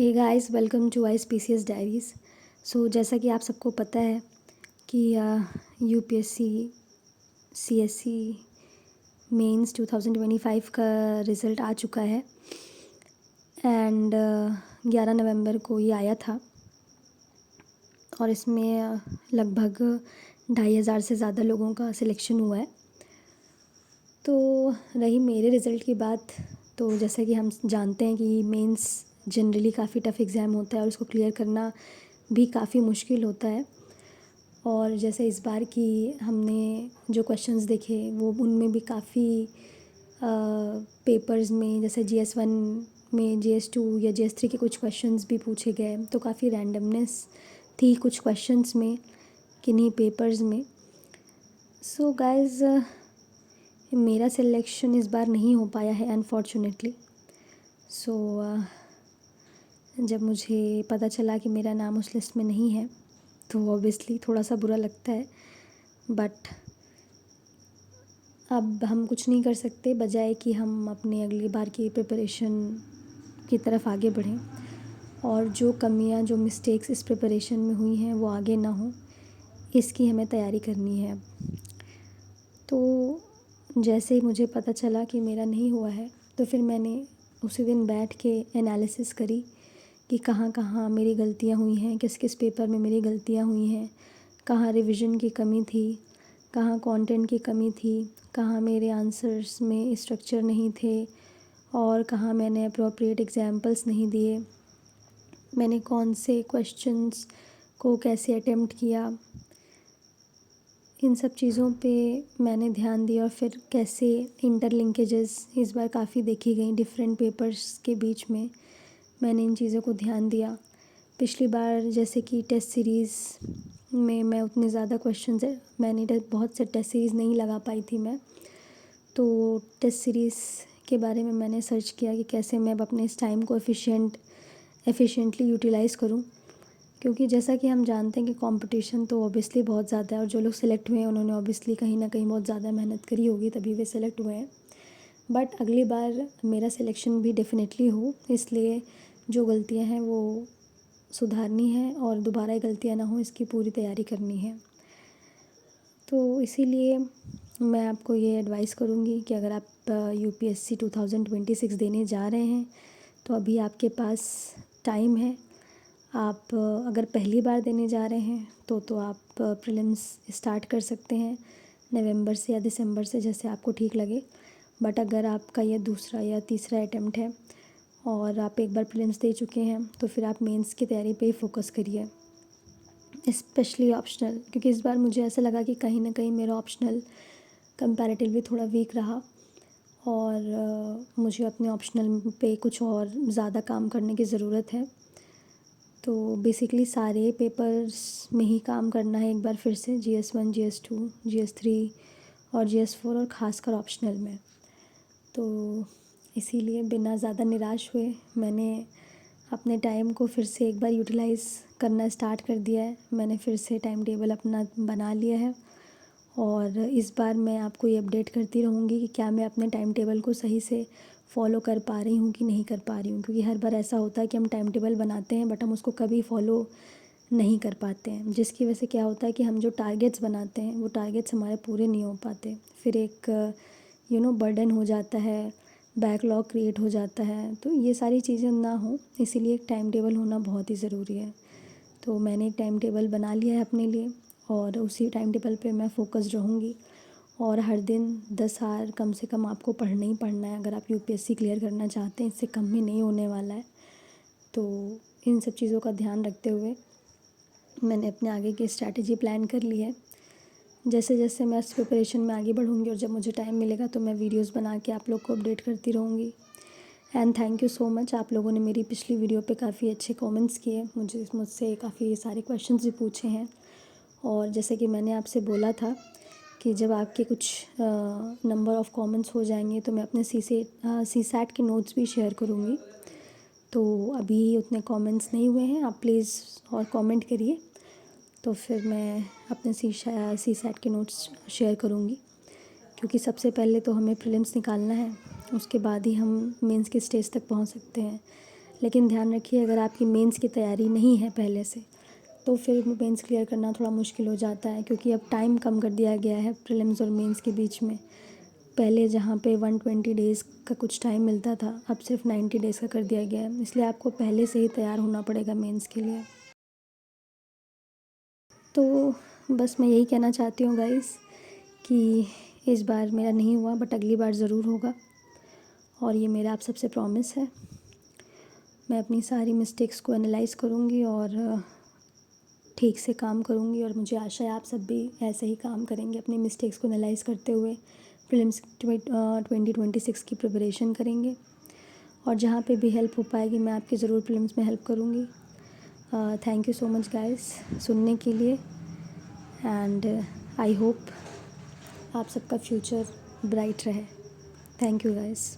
Hey guys, welcome to ISPCS diaries. जैसा कि आप सबको पता है कि यूपीएससी सीएससी मेंस 2025 का रिज़ल्ट आ चुका है एंड 11 नवंबर को ये आया था और इसमें लगभग 2500 से ज़्यादा लोगों का सिलेक्शन हुआ है। तो रही मेरे रिज़ल्ट की बात, तो जैसा कि हम जानते हैं कि मेंस जनरली काफ़ी टफ़ एग्ज़ाम होता है और उसको क्लियर करना भी काफ़ी मुश्किल होता है। और जैसे इस बार की हमने जो क्वेश्चंस देखे वो उनमें भी काफ़ी पेपर्स में जैसे GS1 में GS2 या GS3 के कुछ क्वेश्चंस भी पूछे गए, तो काफ़ी रैंडमनेस थी कुछ क्वेश्चंस में, किन्हीं पेपर्स में। सो गाइज़, मेरा सिलेक्शन इस बार नहीं हो पाया है अनफॉर्चुनेटली। जब मुझे पता चला कि मेरा नाम उस लिस्ट में नहीं है तो ऑब्वियसली थोड़ा सा बुरा लगता है, बट अब हम कुछ नहीं कर सकते बजाय कि हम अपने अगली बार की प्रिपरेशन की तरफ आगे बढ़ें और जो कमियां, जो मिस्टेक्स इस प्रिपरेशन में हुई हैं वो आगे ना हो, इसकी हमें तैयारी करनी है अब। तो जैसे ही मुझे पता चला कि मेरा नहीं हुआ है तो फिर मैंने उसी दिन बैठ के एनालिसिस करी कि कहाँ कहाँ मेरी गलतियाँ हुई हैं, किस किस पेपर में मेरी गलतियाँ हुई हैं, कहाँ रिवीजन की कमी थी, कहाँ कंटेंट की कमी थी, कहाँ मेरे आंसर्स में स्ट्रक्चर नहीं थे और कहाँ मैंने अप्रोप्रिएट एग्जांपल्स नहीं दिए, मैंने कौन से क्वेश्चंस को कैसे अटेम्प्ट किया, इन सब चीज़ों पे मैंने ध्यान दिया। और फिर कैसे इंटरलिंकेजेस इस बार काफ़ी देखी गई डिफरेंट पेपर्स के बीच में, मैंने इन चीज़ों को ध्यान दिया। पिछली बार जैसे कि टेस्ट सीरीज़ में मैं उतने ज़्यादा क्वेश्चंस बहुत से टेस्ट सीरीज़ नहीं लगा पाई थी मैं, तो टेस्ट सीरीज़ के बारे में मैंने सर्च किया कि कैसे मैं अब अपने इस टाइम को एफिशिएंटली यूटिलाइज़ करूं, क्योंकि जैसा कि हम जानते हैं कि कंपटीशन तो ऑब्वियसली बहुत ज़्यादा है और जो लोग सेलेक्ट हुए हैं उन्होंने ऑब्वियसली कहीं ना कहीं बहुत ज़्यादा मेहनत करी होगी तभी वे सेलेक्ट हुए हैं। बट अगली बार मेरा सिलेक्शन भी डेफिनेटली हो, इसलिए जो गलतियां हैं वो सुधारनी है और दोबारा ये गलतियां ना हो, इसकी पूरी तैयारी करनी है। तो इसीलिए मैं आपको ये एडवाइस करूँगी कि अगर आप UPSC 2026 देने जा रहे हैं तो अभी आपके पास टाइम है। आप अगर पहली बार देने जा रहे हैं तो आप प्रीलिम्स स्टार्ट कर सकते हैं नवंबर से या दिसंबर से, जैसे आपको ठीक लगे। बट अगर आपका ये दूसरा या तीसरा अटेम्प्ट है और आप एक बार प्रीलिम्स दे चुके हैं तो फिर आप मेंस की तैयारी पे ही फोकस करिए, स्पेशली ऑप्शनल, क्योंकि इस बार मुझे ऐसा लगा कि कहीं ना कहीं मेरा ऑप्शनल कंपैरेटिवली थोड़ा वीक रहा और मुझे अपने ऑप्शनल पे कुछ और ज़्यादा काम करने की ज़रूरत है। तो बेसिकली सारे पेपर्स में ही काम करना है एक बार फिर से, GS1 GS2 GS3 और GS4 और ख़ासकर ऑप्शनल में। तो इसीलिए बिना ज़्यादा निराश हुए मैंने अपने टाइम को फिर से एक बार यूटिलाइज़ करना स्टार्ट कर दिया है। मैंने फिर से टाइम टेबल अपना बना लिया है और इस बार मैं आपको ये अपडेट करती रहूँगी कि क्या मैं अपने टाइम टेबल को सही से फॉलो कर पा रही हूँ कि नहीं कर पा रही हूँ, क्योंकि हर बार ऐसा होता है कि हम टाइम टेबल बनाते हैं बट हम उसको कभी फॉलो नहीं कर पाते हैं, जिसकी वजह से क्या होता है कि हम जो टारगेट्स बनाते हैं वो टारगेट्स हमारे पूरे नहीं हो पाते। फिर एक बर्डन हो जाता है, बैकलॉग क्रिएट हो जाता है। तो ये सारी चीज़ें ना हो, इसीलिए एक टाइम टेबल होना बहुत ही ज़रूरी है। तो मैंने एक टाइम टेबल बना लिया है अपने लिए और उसी टाइम टेबल पे मैं फ़ोकस्ड रहूँगी और हर दिन 10 आवर कम से कम आपको पढ़ना ही पढ़ना है अगर आप UPSC क्लियर करना चाहते हैं। इससे कम में नहीं होने वाला है। तो इन सब चीज़ों का ध्यान रखते हुए मैंने अपने आगे की स्ट्रैटेजी प्लान कर ली है। जैसे जैसे मैं इस प्रिपरेशन में आगे बढ़ूँगी और जब मुझे टाइम मिलेगा तो मैं वीडियोस बना के आप लोग को अपडेट करती रहूँगी। And thank you so much, आप लोगों ने मेरी पिछली वीडियो पे काफ़ी अच्छे कमेंट्स किए, मुझसे काफ़ी सारे क्वेश्चंस भी पूछे हैं। और जैसे कि मैंने आपसे बोला था कि जब आपके कुछ नंबर ऑफ़ कमेंट्स हो जाएंगे तो मैं अपने CSAT के नोट्स भी शेयर करूँगी। तो अभी उतने कमेंट्स नहीं हुए हैं, आप प्लीज़ और कमेंट करिए तो फिर मैं अपने CSAT के नोट्स शेयर करूँगी, क्योंकि सबसे पहले तो हमें प्रीलिम्स निकालना है, उसके बाद ही हम मेंस के स्टेज तक पहुँच सकते हैं। लेकिन ध्यान रखिए अगर आपकी मेंस की तैयारी नहीं है पहले से तो फिर मेंस क्लियर करना थोड़ा मुश्किल हो जाता है, क्योंकि अब टाइम कम कर दिया गया है प्रीलिम्स और मेंस के बीच में। पहले जहाँ पे 120 डेज़ का कुछ टाइम मिलता था, अब सिर्फ 90 डेज़ का कर दिया गया है, इसलिए आपको पहले से ही तैयार होना पड़ेगा मेंस के लिए। तो बस मैं यही कहना चाहती हूँ गाइस कि इस बार मेरा नहीं हुआ बट अगली बार ज़रूर होगा, और ये मेरा आप सबसे प्रॉमिस है। मैं अपनी सारी मिस्टेक्स को एनालाइज़ करूँगी और ठीक से काम करूँगी, और मुझे आशा है आप सब भी ऐसे ही काम करेंगे, अपनी मिस्टेक्स को एनालाइज़ करते हुए प्रीलिम्स 2026 की प्रिपरेशन करेंगे। और जहाँ पे भी हेल्प हो पाएगी मैं आपकी ज़रूर प्रीलिम्स में हेल्प करूँगी। Thank you so much guys सुनने के लिए, एंड आई होप आप सबका फ्यूचर ब्राइट रहे। Thank you guys.